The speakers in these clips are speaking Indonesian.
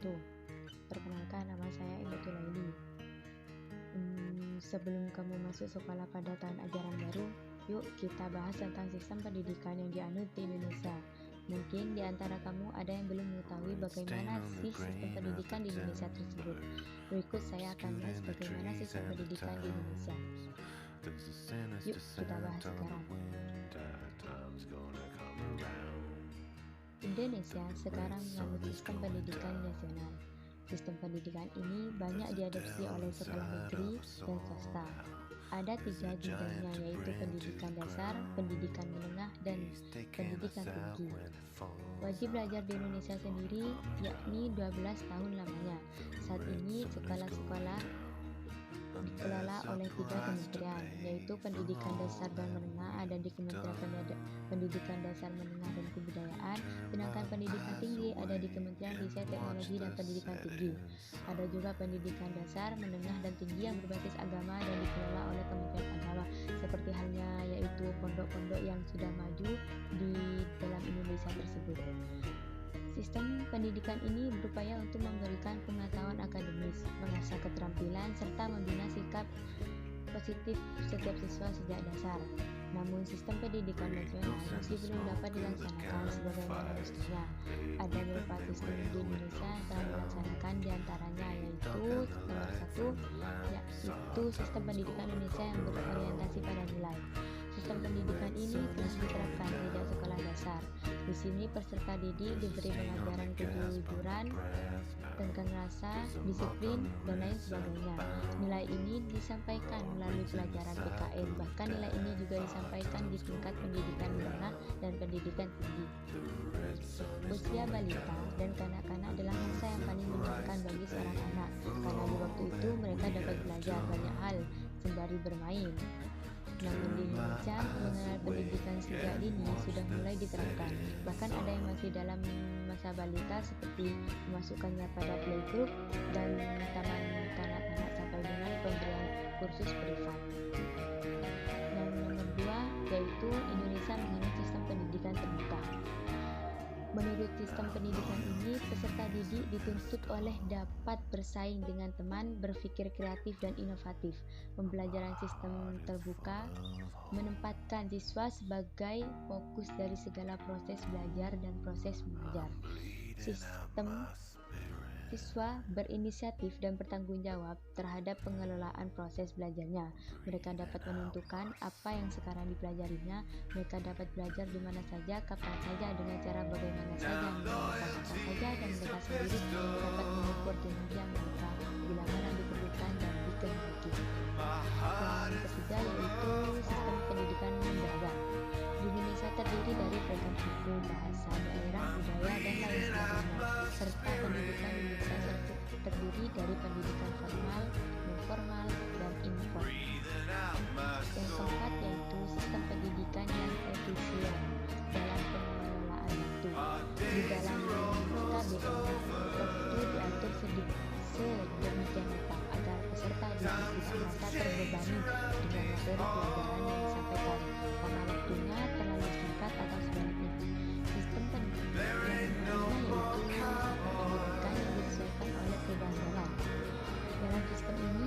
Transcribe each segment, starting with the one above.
wabarakatuh. Perkenalkan, nama saya Emitul Laili. Sebelum kamu masuk sekolah pada tahun ajaran baru, yuk kita bahas tentang sistem pendidikan yang dianut di Indonesia. Mungkin di antara kamu ada yang belum mengetahui bagaimana sih sistem pendidikan di Indonesia tersebut. Berikut saya akan bahas bagaimana sistem pendidikan di Indonesia. Yuk kita bahas sekarang. Indonesia sekarang menganut sistem pendidikan nasional. Sistem pendidikan ini banyak diadopsi oleh sekolah negeri dan swasta. Ada 3 jenjangnya, yaitu pendidikan dasar, pendidikan menengah, dan pendidikan tinggi. Wajib belajar di Indonesia sendiri yakni 12 tahun lamanya. Saat ini sekolah-sekolah dikelola oleh 3 kementerian, yaitu Pendidikan Dasar dan Menengah ada di Kementerian Pendidikan Dasar Menengah dan Kebudayaan, sedangkan Pendidikan Tinggi ada di Kementerian Riset Teknologi dan Pendidikan Tinggi. Ada juga Pendidikan Dasar, Menengah, dan Tinggi yang berbasis agama dan dikelola oleh Kementerian Agama, seperti halnya yaitu pondok-pondok yang sudah maju di dalam Indonesia tersebut. Sistem pendidikan ini berupaya untuk memberikan pengetahuan akademis, mengasah keterampilan, serta membina sikap positif setiap siswa sejak dasar. Namun sistem pendidikan nasional masih belum dapat dilaksanakan sebagaimana mestinya. Ada beberapa sistem di Indonesia yang telah dilaksanakan, diantaranya yaitu nomor 1, yaitu sistem pendidikan Indonesia yang berorientasi pada nilai. Sistem pendidikan ini telah diterapkan sejak sekolah dasar. Di sini peserta didik diberi pengajaran kejujuran, tentang rasa, disiplin, dan lain sebagainya. Nilai ini disampaikan melalui pelajaran PKN, bahkan nilai ini juga disampaikan di tingkat pendidikan menengah dan pendidikan tinggi. Usia balita dan kanak-kanak adalah masa yang paling menyenangkan bagi seorang anak, karena di waktu itu mereka dapat belajar banyak hal sembari bermain. Namun di Indonesia, mengenal pendidikan sejak dini sudah mulai diterapkan. Bahkan ada yang masih dalam masa balita, seperti memasukkannya pada playgroup dan taman kanak-kanak sampai dengan pemberian kursus privat. Yang nomor 2 yaitu Indonesia menganut sistem pendidikan terbuka. Menurut sistem pendidikan ini, peserta didik dituntut oleh dapat bersaing dengan teman, berpikir kreatif dan inovatif. Pembelajaran sistem terbuka menempatkan siswa sebagai fokus dari segala proses belajar dan proses mengajar. Siswa berinisiatif dan bertanggung jawab terhadap pengelolaan proses belajarnya. Mereka dapat menentukan apa yang sekarang dipelajarinya. Mereka dapat belajar di mana saja, kapan saja, dengan cara bagaimana saja, menggunakan apa saja, dan mereka sendiri dapat mengukur kinerja mereka bila mana diperlukan dan dikehendaki. Yang ketiga yaitu sistem pendidikan beragam. Di Indonesia terdiri dari beragam suku, bahasa, daerah, budaya, dan lain sebagainya, serta pendidikan Indonesia terdiri dari pendidikan formal, non-formal, dan informal. Yang keempat yaitu sistem pendidikan yang efisien dalam pengelolaan waktu. Di dalam KBM, waktu diatur sedemikian rupa agar peserta didik tidak merasa terbebani dengan materi pelajaran yang disampaikan karena waktunya terlalu singkat atau sebaliknya. Sistem pendidikan yang kelima yaitu sistem pendidikan yang disesuaikan oleh perubahan zaman. Dalam sistem ini,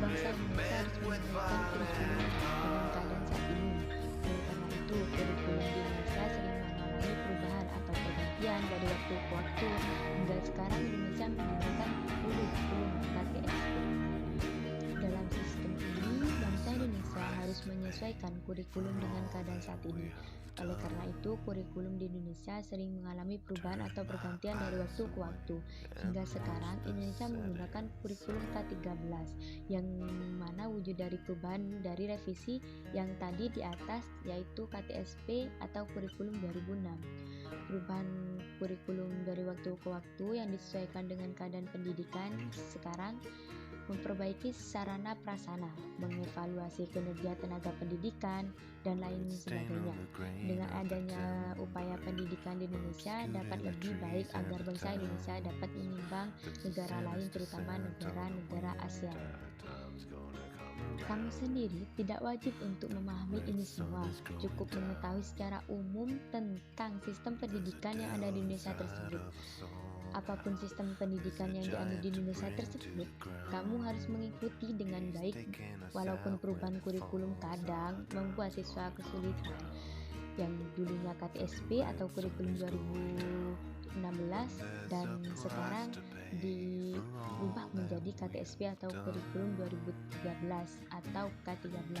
bangsa Indonesia harus menyesuaikan kurikulum dengan keadaan saat ini. Oleh karena itu, kurikulum di Indonesia sering mengalami perubahan atau pergantian dari waktu ke waktu. Hingga sekarang Indonesia menggunakan kurikulum KTSP. Dalam sistem ini, bangsa Indonesia harus menyesuaikan kurikulum dengan keadaan saat ini. Oleh karena itu, kurikulum di Indonesia sering mengalami perubahan atau pergantian dari waktu ke waktu. Hingga sekarang, Indonesia menggunakan kurikulum K13, yang mana wujud dari perubahan dari revisi yang tadi di atas, yaitu KTSP atau kurikulum 2006. Perubahan kurikulum dari waktu ke waktu yang disesuaikan dengan keadaan pendidikan sekarang memperbaiki sarana prasarana, mengevaluasi kinerja tenaga pendidikan, dan lain sebagainya. Dengan adanya upaya pendidikan di Indonesia dapat lebih baik agar bangsa Indonesia dapat menimbang negara lain, terutama negara-negara ASEAN. Kamu sendiri tidak wajib untuk memahami ini semua, cukup mengetahui secara umum tentang sistem pendidikan yang ada di Indonesia tersebut. Apapun sistem pendidikan yang dianut di Indonesia tersebut, kamu harus mengikuti dengan baik, walaupun perubahan kurikulum kadang membuat siswa kesulitan. Yang dulunya KTSP atau kurikulum 2016 dan sekarang diubah menjadi KTSP atau kurikulum 2013 atau K13,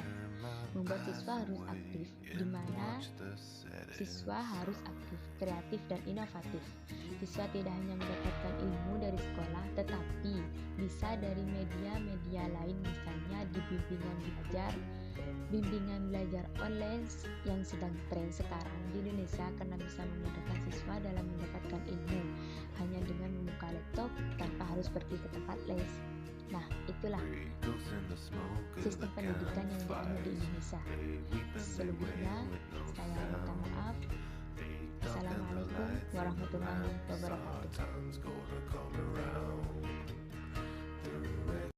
membuat siswa harus aktif, di mana siswa harus aktif, kreatif, dan inovatif. Siswa tidak hanya mendapatkan ilmu dari sekolah, tetapi bisa dari media-media lain, misalnya di bimbingan belajar online yang sedang tren sekarang di Indonesia, karena bisa memudahkan siswa dalam mendapatkan ilmu hanya dengan membuka laptop tanpa harus pergi ke tempat les. Nah, itulah sistem pendidikan yang dianut di Indonesia. Selebihnya, saya minta maaf. Assalamualaikum warahmatullahi wabarakatuh.